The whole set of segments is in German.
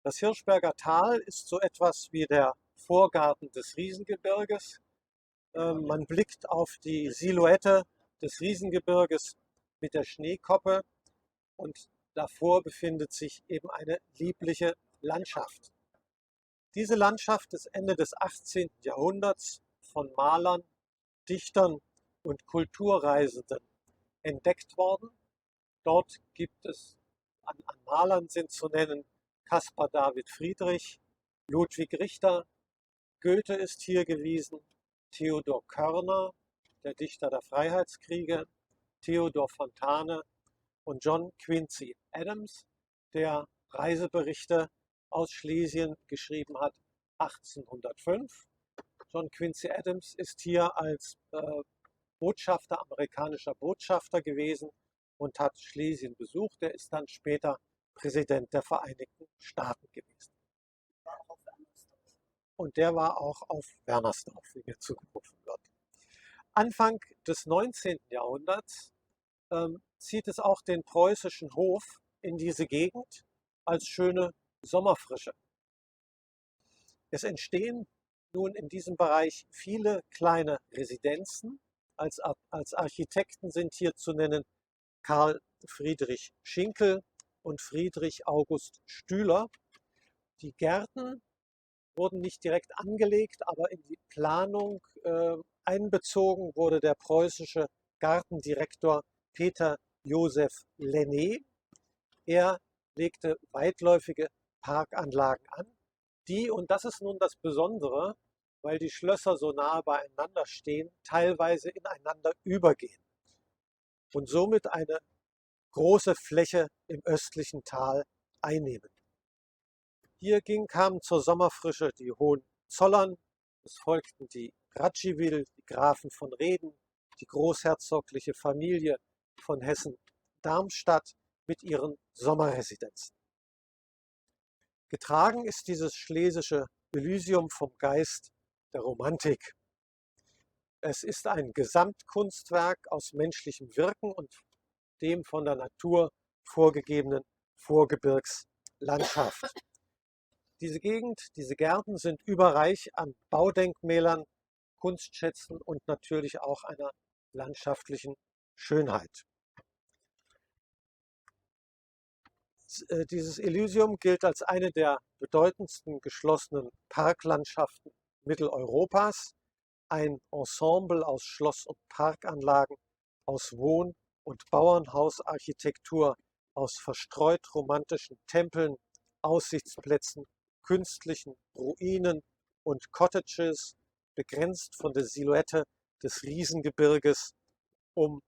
Das Hirschberger Tal ist so etwas wie der Vorgarten des Riesengebirges. Man blickt auf die Silhouette des Riesengebirges mit der Schneekoppe und davor befindet sich eben eine liebliche Landschaft. Diese Landschaft ist Ende des 18. Jahrhunderts von Malern, Dichtern und Kulturreisenden entdeckt worden. Dort gibt es an Malern sind zu nennen Caspar David Friedrich, Ludwig Richter, Goethe ist hier gewesen, Theodor Körner, der Dichter der Freiheitskriege, Theodor Fontane und John Quincy Adams, der Reiseberichte aus Schlesien geschrieben hat, 1805. John Quincy Adams ist hier als Botschafter, amerikanischer Botschafter gewesen und hat Schlesien besucht. Er ist dann später Präsident der Vereinigten Staaten gewesen. Und der war auch auf Wernersdorf, wie mir zugerufen wird. Anfang des 19. Jahrhunderts zieht es auch den preußischen Hof in diese Gegend als schöne Sommerfrische. Es entstehen nun in diesem Bereich viele kleine Residenzen. Als Architekten sind hier zu nennen Karl Friedrich Schinkel und Friedrich August Stüler. Die Gärten wurden nicht direkt angelegt, aber in die Planung einbezogen wurde der preußische Gartendirektor Peter Joseph Lenné. Er legte weitläufige Parkanlagen an, die, und das ist nun das Besondere, weil die Schlösser so nahe beieinander stehen, teilweise ineinander übergehen und somit eine große Fläche im östlichen Tal einnehmen. Hier kamen zur Sommerfrische die Hohenzollern, es folgten die Radziwiłł, die Grafen von Reden, die großherzogliche Familie von Hessen-Darmstadt mit ihren Sommerresidenzen. Getragen ist dieses schlesische Elysium vom Geist der Romantik. Es ist ein Gesamtkunstwerk aus menschlichem Wirken und dem von der Natur vorgegebenen Vorgebirgslandschaft. Diese Gegend, diese Gärten sind überreich an Baudenkmälern, Kunstschätzen und natürlich auch einer landschaftlichen Schönheit. Dieses Elysium gilt als eine der bedeutendsten geschlossenen Parklandschaften Mitteleuropas. Ein Ensemble aus Schloss- und Parkanlagen, aus Wohn- und Bauernhausarchitektur, aus verstreut romantischen Tempeln, Aussichtsplätzen, künstlichen Ruinen und Cottages, begrenzt von der Silhouette des Riesengebirges, um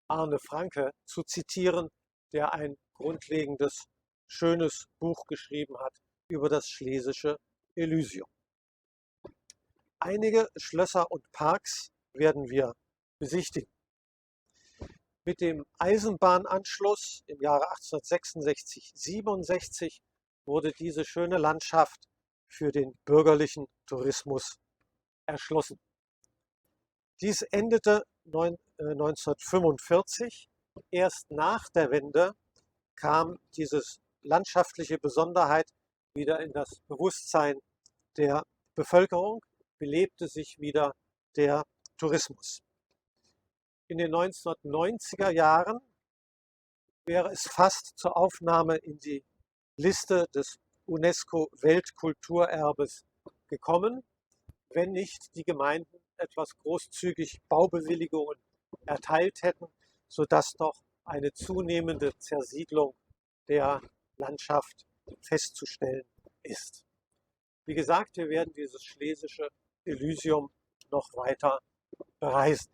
Arne Franke zu zitieren, der ein grundlegendes, schönes Buch geschrieben hat über das schlesische Elysium. Einige Schlösser und Parks werden wir besichtigen. Mit dem Eisenbahnanschluss im Jahre 1866/67 wurde diese schöne Landschaft für den bürgerlichen Tourismus erschlossen. Dies endete 1945. Erst nach der Wende kam diese landschaftliche Besonderheit wieder in das Bewusstsein der Bevölkerung, belebte sich wieder der Tourismus. In den 1990er Jahren wäre es fast zur Aufnahme in die Liste des UNESCO-Weltkulturerbes gekommen, wenn nicht die Gemeinden etwas großzügig Baubewilligungen erteilt hätten, sodass doch eine zunehmende Zersiedlung der Landschaft festzustellen ist. Wie gesagt, wir werden dieses schlesische Elysium noch weiter bereisen.